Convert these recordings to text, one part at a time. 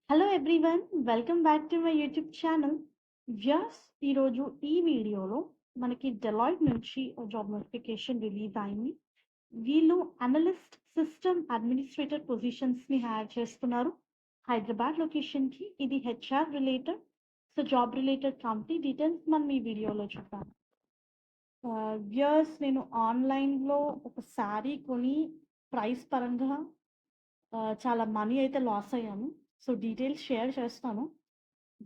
Hello everyone, welcome back to my YouTube channel. Viewers, ఈరోజు ఈ వీడియోలో మనకి డెలాయిట్ నుంచి జాబ్ నోటిఫికేషన్ రిలీజ్ అయింది. వీళ్ళు అనలిస్ట్ సిస్టమ్ అడ్మినిస్ట్రేటర్ పొజిషన్స్ని హైర్ చేస్తున్నారు హైదరాబాద్ లొకేషన్కి. ఇది HR related, so job related company details మనం ఈ వీడియోలో చూద్దాం. వ్యూయర్స్, నేను ఆన్లైన్లో ఒక శారీ కొని ప్రైస్ పరంగా చాలా మనీ అయితే లాస్ అయ్యాను. సో డీటెయిల్స్ షేర్ చేస్తాను.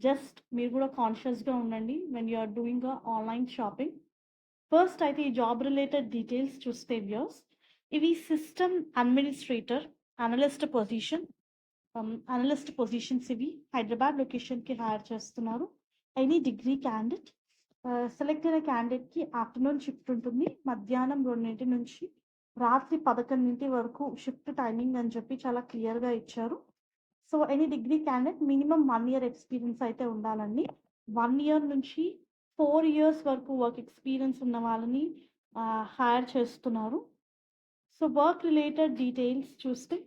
జస్ట్ మీరు కూడా కాన్షియస్గా ఉండండి when you are doing online shopping. First అయితే ఈ జాబ్ రిలేటెడ్ డీటెయిల్స్ చూస్తే వ్యూయర్స్, ఇవి system administrator analyst position. Analyst positions ఇవి హైదరాబాద్ లొకేషన్కి హైర్ చేస్తున్నారు. ఎనీ డిగ్రీ క్యాండిడేట్, సెలెక్ట్ అయిన క్యాండిడేట్కి ఆఫ్టర్నూన్ షిఫ్ట్ ఉంటుంది. మధ్యాహ్నం 2 నుంచి రాత్రి 11 వరకు షిఫ్ట్ టైమింగ్ అని చెప్పి చాలా క్లియర్గా ఇచ్చారు. So any degree candidate minimum 1 year experience అయితే ఉండాలండి. 1 year నుంచి 4 years వరకు వర్క్ ఎక్స్పీరియన్స్ ఉన్న వాళ్ళని హైర్ చేస్తున్నారు. సో వర్క్ రిలేటెడ్ డీటెయిల్స్ చూస్తే,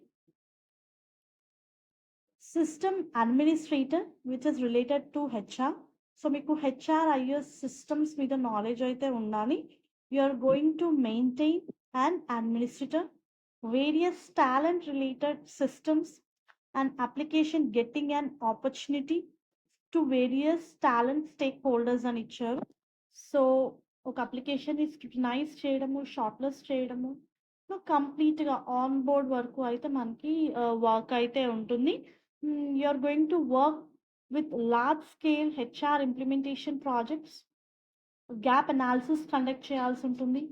system administrator which is related to HR. So మీకు హెచ్ఆర్ఐఎస్ సిస్టమ్స్ మీద నాలెడ్జ్ అయితే ఉండాలి. You are going to maintain and administrator various talent related systems and application getting an opportunity to various talent stakeholders అని ఇచ్చారు. So ఒక అప్లికేషన్ని scrutinise చేయడము, short list చేయడము, సో కంప్లీట్గా ఆన్ బోర్డ్ వరకు అయితే మనకి వర్క్ అయితే ఉంటుంది. You are going to work with large scale HR implementation projects. Gap analysis conduct చేయాల్సి ఉంటుంది.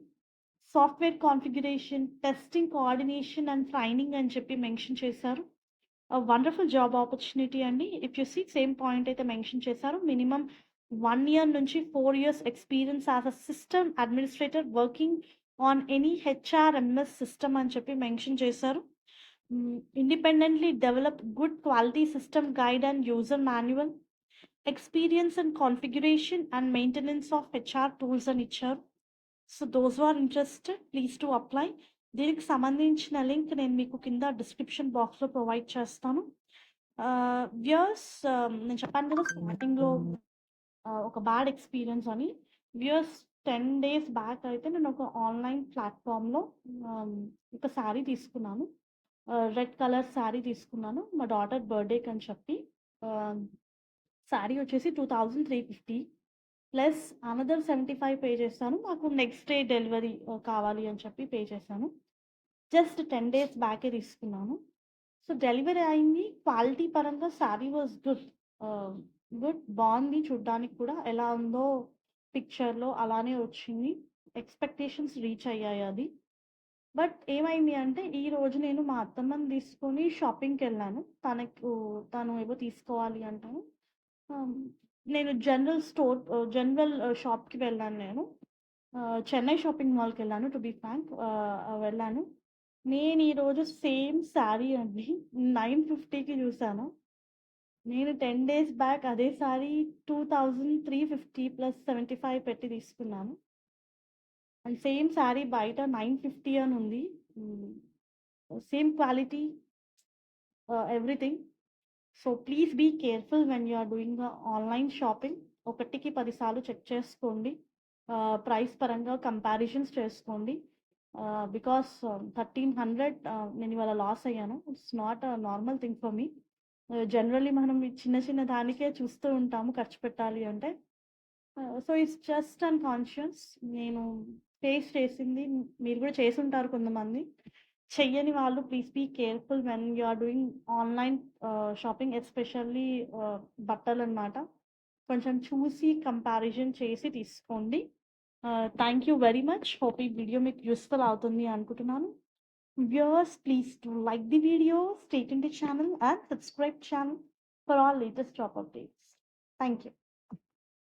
Software configuration, testing, coordination and training అని చెప్పి మెన్షన్ చేశారు. వండర్ఫుల్ జాబ్ ఆపర్చునిటీ అండి. If you see same point అయితే మెన్షన్ చేశారు. మినిమం 1 year నుంచి 4 years experience as a system administrator working on any HRMS system అని చెప్పి మెన్షన్ చేశారు. Independently develop good quality system guide and user manual, experience and configuration and maintenance of HR tools అని ఇచ్చారు. So those are interested please to apply. దీనికి సంబంధించిన link నేను మీకు కింద డిస్క్రిప్షన్ బాక్స్లో ప్రొవైడ్ చేస్తాను. వ్యూయర్స్, నేను చెప్పాను కదా స్టార్టింగ్లో ఒక బ్యాడ్ ఎక్స్పీరియన్స్ అని. వ్యూయర్స్, 10 days బ్యాక్ అయితే నేను ఒక ఆన్లైన్ ప్లాట్ఫామ్లో ఒక శారీ తీసుకున్నాను. రెడ్ కలర్ శారీ తీసుకున్నాను మా డాటర్ బర్త్డేకి అని చెప్పి. శారీ వచ్చేసి 2350 ప్లస్ అనదర్ 75 పే చేశాను. నాకు నెక్స్ట్ డే డెలివరీ కావాలి అని చెప్పి పే చేశాను. జస్ట్ 10 days బ్యాకే తీసుకున్నాను. సో డెలివరీ అయింది. క్వాలిటీ పరంగా శారీ వాజ్ గుడ్, బాగుంది. చూడ్డానికి కూడా ఎలా ఉందో పిక్చర్లో అలానే వచ్చింది. ఎక్స్పెక్టేషన్స్ రీచ్ అయ్యాయి అది. బట్ ఏమైంది అంటే, ఈరోజు నేను మా అత్తమ్మని తీసుకొని షాపింగ్కి వెళ్ళాను. తను ఏవో తీసుకోవాలి అంటాను. నేను జనరల్ షాప్కి వెళ్ళాను. నేను చెన్నై షాపింగ్ మాల్కి వెళ్ళాను. టు బీ ఫ్రాంక్, వెళ్ళాను. నేను ఈరోజు సేమ్ శారీ అండి 950కి చూసాను. నేను 10 days బ్యాక్ అదే శారీ 2350 ప్లస్ 75 పెట్టి తీసుకున్నాను. అండ్ సేమ్ శారీ బయట 950 అని ఉంది. Same quality, everything. So please be careful when you are doing online shopping. 1కి 10 సార్లు చెక్ చేసుకోండి. ప్రైస్ పరంగా కంపారిజన్స్ చేసుకోండి. బికాస్ 1300 నేను ఇవాళ లాస్ అయ్యాను. It's not a normal thing for me. Generally మనం చిన్న చిన్న దానికే చూస్తూ ఉంటాము ఖర్చు పెట్టాలి అంటే. So it's just unconscious. నేను ఫేస్ చేసింది మీరు కూడా చేసి ఉంటారు కొంతమంది. చెయ్యని వాళ్ళు please be careful when you are doing online shopping, especially బట్టలు అన్నమాట. కొంచెం చూసి కంపారిజన్ చేసి తీసుకోండి. Thank you very much. Hope ఈ వీడియో మీకు యూస్ఫుల్ అవుతుంది అనుకుంటున్నాను. Viewers, please do like the video, stay tuned to the channel and subscribe channel for all latest job updates. Thank you.